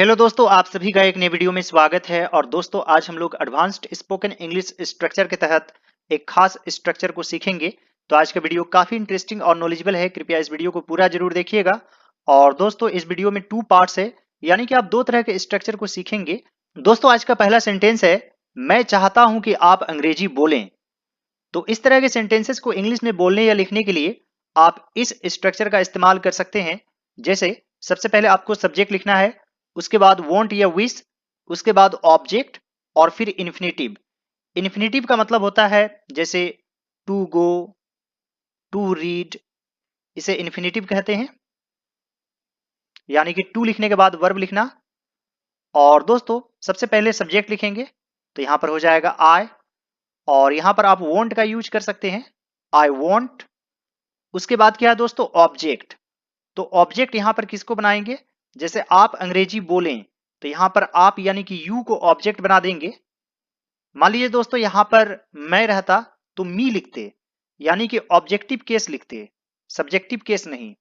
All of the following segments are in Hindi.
हेलो दोस्तों, आप सभी का एक नए वीडियो में स्वागत है। और दोस्तों, आज हम लोग एडवांस्ड स्पोकन इंग्लिश स्ट्रक्चर के तहत एक खास स्ट्रक्चर को सीखेंगे। तो आज का वीडियो काफी इंटरेस्टिंग और नॉलेजेबल है। कृपया इस वीडियो को पूरा जरूर देखिएगा। और दोस्तों, इस वीडियो में 2 पार्ट्स है, यानी कि आप 2 तरह के स्ट्रक्चर को सीखेंगे। दोस्तों, आज का पहला सेंटेंस है, मैं चाहता हूं कि आप अंग्रेजी बोलें। तो इस तरह के सेंटेंसेस को इंग्लिश में बोलने या लिखने के लिए आप इस स्ट्रक्चर का इस्तेमाल कर सकते हैं। जैसे सबसे पहले आपको सब्जेक्ट लिखना है, उसके बाद वांट या विश, उसके बाद ऑब्जेक्ट और फिर इन्फिनेटिव। इन्फिनेटिव का मतलब होता है जैसे टू गो, टू रीड, इसे इन्फिनेटिव कहते हैं। यानी कि टू लिखने के बाद वर्ब लिखना। और दोस्तों, सबसे पहले सब्जेक्ट लिखेंगे, तो यहां पर हो जाएगा आई। और यहां पर आप वांट का यूज कर सकते हैं, आई वांट। उसके बाद क्या है दोस्तों, ऑब्जेक्ट। तो ऑब्जेक्ट यहां पर किसको बनाएंगे, जैसे आप अंग्रेजी बोलें, तो यहां पर आप यानी कि यू को ऑब्जेक्ट बना देंगे। मान लीजिए दोस्तों, यहां पर मैं रहता तो मी लिखते, यानी कि ऑब्जेक्टिव केस लिखते, सब्जेक्टिव केस नहीं।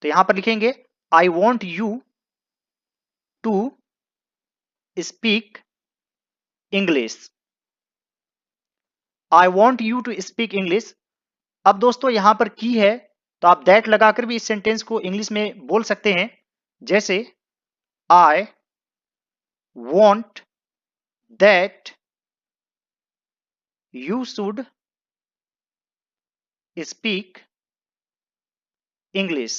तो यहां पर लिखेंगे I want you to speak English. I want you to speak English. अब दोस्तों, यहां पर की है, तो आप दैट लगाकर भी इस सेंटेंस को इंग्लिश में बोल सकते हैं। जैसे I want that you should speak English.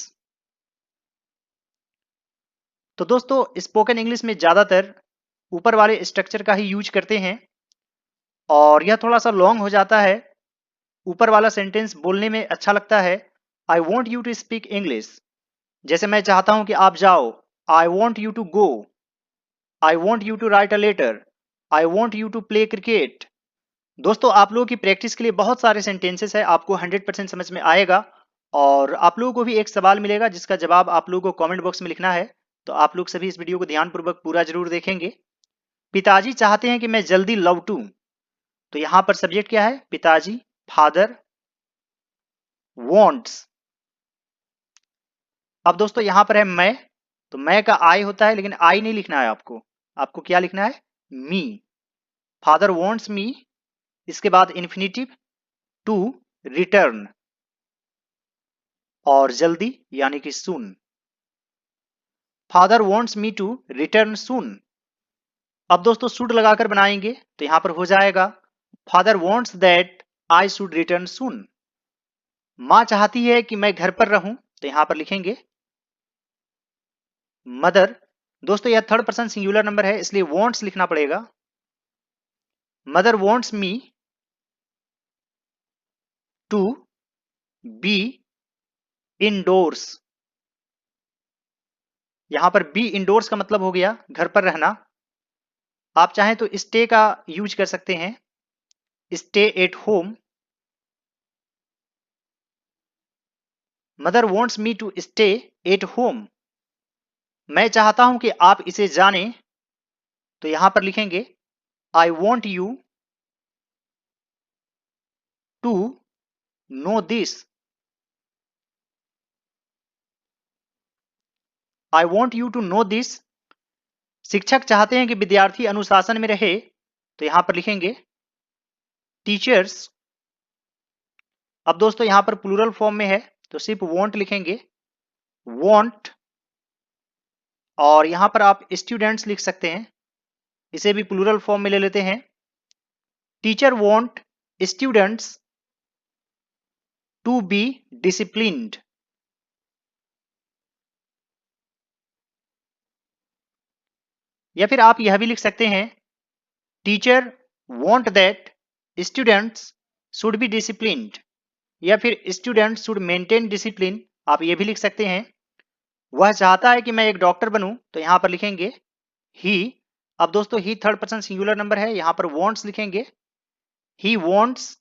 तो दोस्तों, स्पोकन इंग्लिश में ज्यादातर ऊपर वाले स्ट्रक्चर का ही यूज करते हैं, और यह थोड़ा सा लॉन्ग हो जाता है। ऊपर वाला सेंटेंस बोलने में अच्छा लगता है, I want you to speak English. जैसे मैं चाहता हूं कि आप जाओ, I want you to go, I want you to write a letter, I want you to play cricket. दोस्तों, आप लोगों की प्रैक्टिस के लिए बहुत सारे सेंटेंसेस है, आपको 100% समझ में आएगा। और आप लोगों को भी एक सवाल मिलेगा जिसका जवाब आप लोगों को कमेंट बॉक्स में लिखना है। तो आप लोग सभी इस वीडियो को ध्यानपूर्वक पूरा जरूर देखेंगे। पिताजी चाहते हैं कि मैं जल्दी लौटूं। तो यहां पर सब्जेक्ट क्या है, पिताजी, फादर वॉन्ट्स। अब दोस्तों, यहां पर है मैं, तो मैं का आई होता है, लेकिन आई नहीं लिखना है आपको। आपको क्या लिखना है, मी। फादर वॉन्ट्स मी, इसके बाद इन्फिनिटिव टू रिटर्न, और जल्दी यानी कि soon. Father wants me to return soon. अब दोस्तों, शुड लगाकर बनाएंगे, तो यहां पर हो जाएगा father wants that I should return soon. मां चाहती है कि मैं घर पर रहूं, तो यहां पर लिखेंगे मदर। दोस्तों, यह थर्ड पर्सन सिंगुलर नंबर है, इसलिए वॉन्ट्स लिखना पड़ेगा। Mother wants me to be indoors. यहां पर बी इंडोर्स का मतलब हो गया घर पर रहना। आप चाहें तो स्टे का यूज कर सकते हैं, stay at home. Mother wants me to stay at home. मैं चाहता हूं कि आप इसे जानें, तो यहां पर लिखेंगे I want you to know this. I want you to know this. शिक्षक चाहते हैं कि विद्यार्थी अनुशासन में रहे, तो यहां पर लिखेंगे टीचर्स। अब दोस्तों, यहां पर प्लूरल फॉर्म में है, तो सिर्फ वॉन्ट लिखेंगे, वॉन्ट। और यहां पर आप स्टूडेंट्स लिख सकते हैं, इसे भी प्लूरल फॉर्म में ले लेते हैं। Teacher want students to be disciplined. या फिर आप यह भी लिख सकते हैं, teacher want that students should be disciplined, या फिर स्टूडेंट्स शुड मेंटेन डिसिप्लिन। आप ये भी लिख सकते हैं, वह चाहता है कि मैं एक डॉक्टर बनूं, तो यहां पर लिखेंगे ही। अब दोस्तों, ही थर्ड पर्सन सिंगुलर नंबर है, यहां पर वॉन्ट्स लिखेंगे, ही वॉन्ट्स।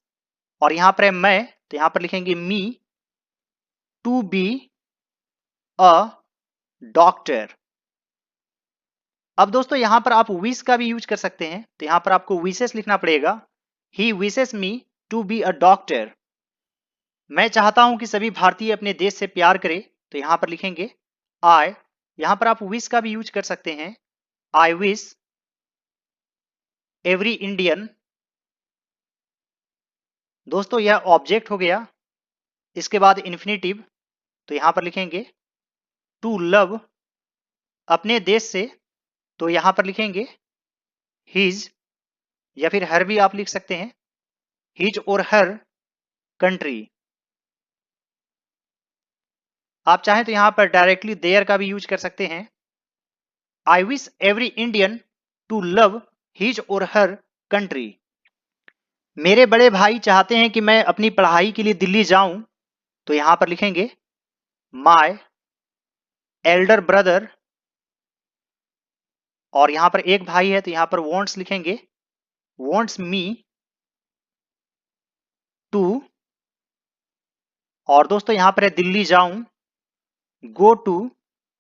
और यहां पर है मैं, तो यहां पर लिखेंगे me to be a doctor. अब दोस्तों, यहां पर आप विश का भी यूज कर सकते हैं, तो यहां पर आपको विशेस लिखना पड़ेगा, he wishes me to be a doctor. मैं चाहता हूं कि सभी भारतीय अपने देश से प्यार करें, तो यहां पर लिखेंगे आई यहां पर आप विश का भी यूज कर सकते हैं। I wish every Indian. दोस्तों यह ऑब्जेक्ट हो गया। इसके बाद इन्फिनेटिव, तो यहां पर लिखेंगे टू लव, अपने देश से, तो यहां पर लिखेंगे हिज, या फिर हर भी आप लिख सकते हैं, हिज और हर कंट्री। आप चाहें तो यहां पर डायरेक्टली देयर का भी यूज कर सकते हैं। I wish every Indian to love his और हर कंट्री। मेरे बड़े भाई चाहते हैं कि मैं अपनी पढ़ाई के लिए दिल्ली जाऊं, तो यहां पर लिखेंगे माय एल्डर ब्रदर, और यहां पर एक भाई है तो यहां पर वॉन्ट्स लिखेंगे, वॉन्ट्स मी टू, और दोस्तों यहां पर है दिल्ली जाऊं, गो टू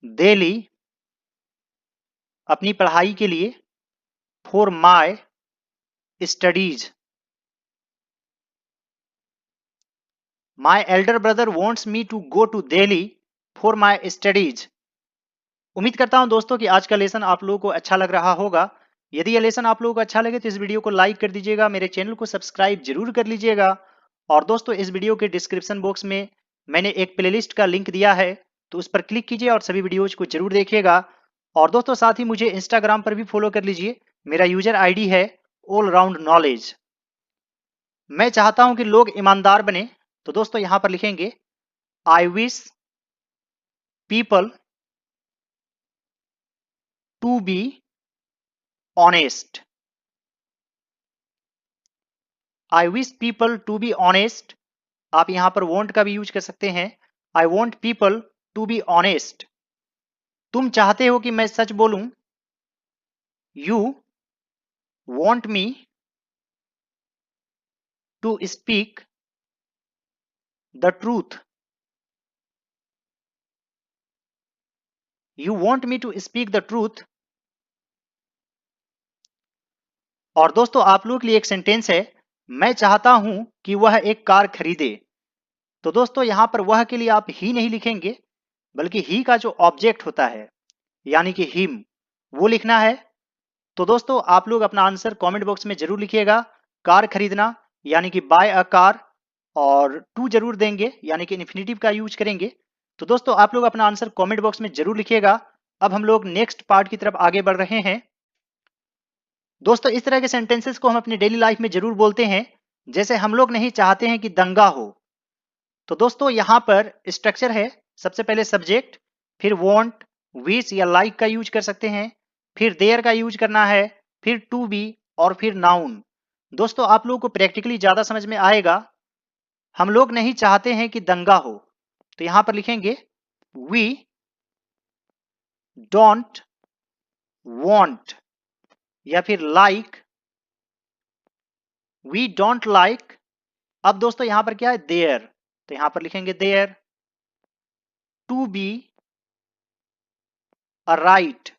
दिल्ली, अपनी पढ़ाई के लिए, for my studies. My elder brother wants me to go to Delhi for my studies. उम्मीद करता हूं दोस्तों कि आज का लेसन आप लोगों को अच्छा लग रहा होगा। यदि यह लेसन आप लोगों को अच्छा लगे तो इस वीडियो को लाइक कर दीजिएगा, मेरे चैनल को सब्सक्राइब जरूर कर लीजिएगा। और दोस्तों इस वीडियो के डिस्क्रिप्शन बॉक्स में मैंने एक प्लेलिस्ट का लिंक दिया है, तो उस पर क्लिक कीजिए और सभी वीडियोज को जरूर देखिएगा। और दोस्तों साथ ही मुझे इंस्टाग्राम पर भी फॉलो कर लीजिए, मेरा यूजर आईडी है ऑल राउंड नॉलेज। मैं चाहता हूं कि लोग ईमानदार बने, तो दोस्तों यहां पर लिखेंगे I wish people to be honest. I wish people to be honest. आप यहां पर वॉन्ट का भी यूज कर सकते हैं। I want people to be honest. तुम चाहते हो कि मैं सच बोलूं, you want me to speak the truth. You want me to speak the truth. और दोस्तों आप लोगों के लिए एक सेंटेंस है, मैं चाहता हूं कि वह एक कार खरीदे। तो दोस्तों यहां पर वह के लिए आप ही नहीं लिखेंगे, बल्कि ही का जो ऑब्जेक्ट होता है यानी कि हिम, वो लिखना है। तो दोस्तों आप लोग अपना आंसर कमेंट बॉक्स में जरूर लिखिएगा। कार खरीदना यानी कि बाय अ कार, और टू जरूर देंगे यानी कि इन्फिनेटिव का यूज करेंगे। तो दोस्तों आप लोग अपना आंसर कमेंट बॉक्स में जरूर लिखिएगा। अब हम लोग नेक्स्ट पार्ट की तरफ आगे बढ़ रहे हैं। दोस्तों इस तरह के सेंटेंसेस को हम अपनी डेली लाइफ में जरूर बोलते हैं, जैसे हम लोग नहीं चाहते हैं कि दंगा हो। तो दोस्तों यहां पर स्ट्रक्चर है, सबसे पहले सब्जेक्ट, फिर वांट, विश या लाइक का यूज कर सकते हैं, फिर देयर का यूज करना है, फिर टू बी, और फिर नाउन। दोस्तों आप लोगों को प्रैक्टिकली ज्यादा समझ में आएगा। हम लोग नहीं चाहते हैं कि दंगा हो, तो यहां पर लिखेंगे वी डोंट वांट, या फिर लाइक, वी डोंट लाइक। अब दोस्तों यहां पर क्या है, देयर, तो यहां पर लिखेंगे there. To be a riot,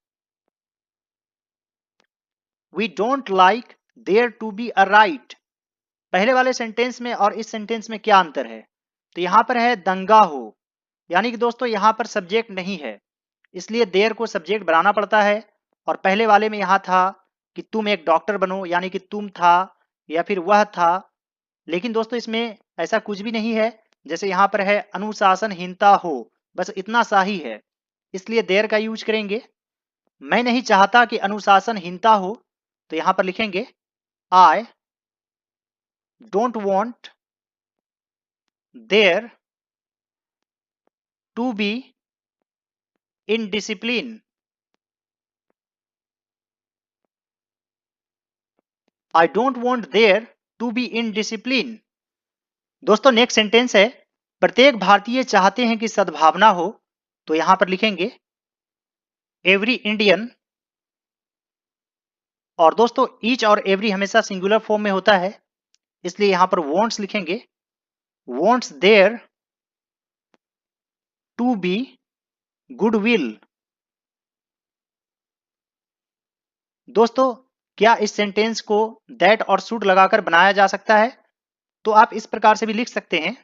we don't like there to be a riot. पहले वाले सेंटेंस में और इस सेंटेंस में क्या अंतर है, तो यहां पर है दंगा हो, यानी कि दोस्तों यहां पर सब्जेक्ट नहीं है, इसलिए देयर को सब्जेक्ट बनाना पड़ता है। और पहले वाले में यहां था कि तुम एक डॉक्टर बनो, यानी कि तुम था या फिर वह था। लेकिन दोस्तों इसमें ऐसा कुछ भी नहीं है, जैसे यहां पर है अनुशासनहीनता हो, बस इतना सा ही है, इसलिए देयर का यूज करेंगे। मैं नहीं चाहता कि अनुशासनहीनता हो, तो यहां पर लिखेंगे I don't want there to be indiscipline. I don't want there to be indiscipline. दोस्तों नेक्स्ट सेंटेंस है, प्रत्येक भारतीय चाहते हैं कि सद्भावना हो, तो यहां पर लिखेंगे एवरी इंडियन। और दोस्तों ईच और एवरी हमेशा सिंगुलर फॉर्म में होता है, इसलिए यहां पर वांट्स लिखेंगे, wants there to be goodwill. दोस्तों क्या इस सेंटेंस को दैट और शुड लगाकर बनाया जा सकता है, तो आप इस प्रकार से भी लिख सकते हैं,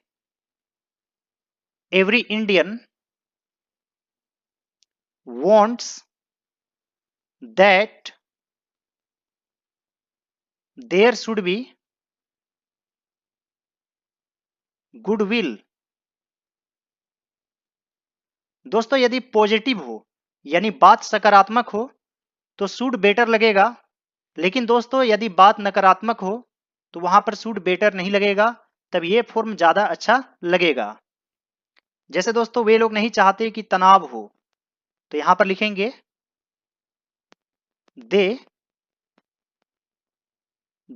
every Indian wants that there should be goodwill। दोस्तों यदि पॉजिटिव हो यानी बात सकारात्मक हो तो शुड बेटर लगेगा, लेकिन दोस्तों यदि बात नकारात्मक हो तो वहां पर शुड बेटर नहीं लगेगा, तब ये फॉर्म ज्यादा अच्छा लगेगा। जैसे दोस्तों वे लोग नहीं चाहते कि तनाव हो, तो यहां पर लिखेंगे they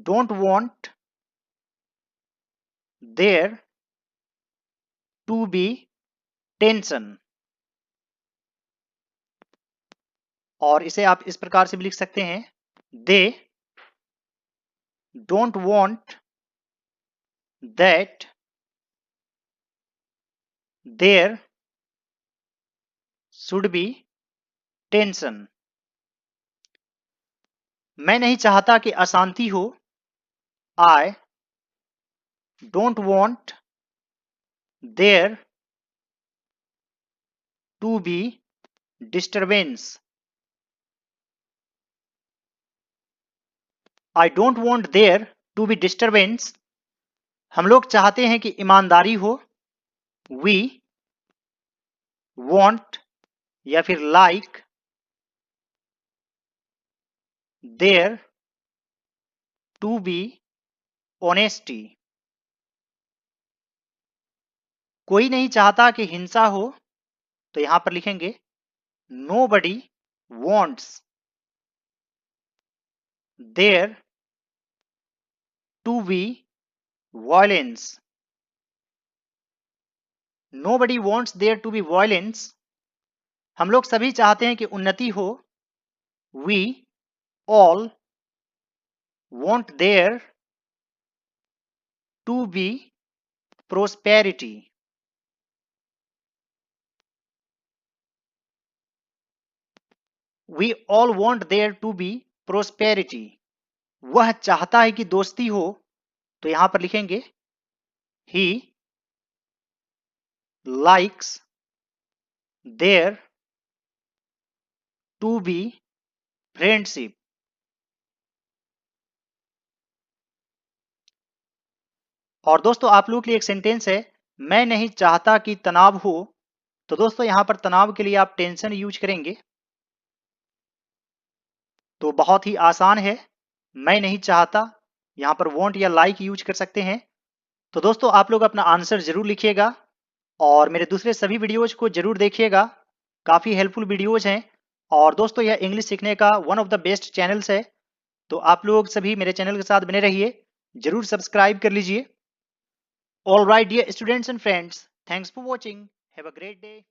don't want there to be tension. और इसे आप इस प्रकार से भी लिख सकते हैं, they don't want that there should be tension. मैं नहीं चाहता कि अशांति हो, I don't want there to be disturbance. I don't want there to be disturbance, हम लोग चाहते हैं कि ईमानदारी हो। वी वांट या फिर like there to be honesty. कोई नहीं चाहता कि हिंसा हो, तो यहां पर लिखेंगे nobody wants there to be violence. Nobody wants there to be violence, हम लोग सभी चाहते हैं कि उन्नति हो। We all want there to be prosperity. We all want there to be prosperity, वह चाहता है कि दोस्ती हो, तो यहां पर लिखेंगे he likes there to be friendship. और दोस्तों आप लोगों के लिए एक सेंटेंस है, मैं नहीं चाहता कि तनाव हो, तो दोस्तों यहां पर तनाव के लिए आप टेंशन यूज करेंगे। तो बहुत ही आसान है, मैं नहीं चाहता, यहां पर वांट या लाइक यूज कर सकते हैं। तो दोस्तों आप लोग अपना आंसर जरूर लिखिएगा और मेरे दूसरे सभी वीडियोज को जरूर देखिएगा, काफी हेल्पफुल वीडियोज हैं। और दोस्तों यह इंग्लिश सीखने का one of the best channels है, तो आप लोग सभी मेरे चैनल के साथ बने रहिए, जरूर सब्सक्राइब कर लीजिए। All right dear students and friends, thanks for watching, have a great day.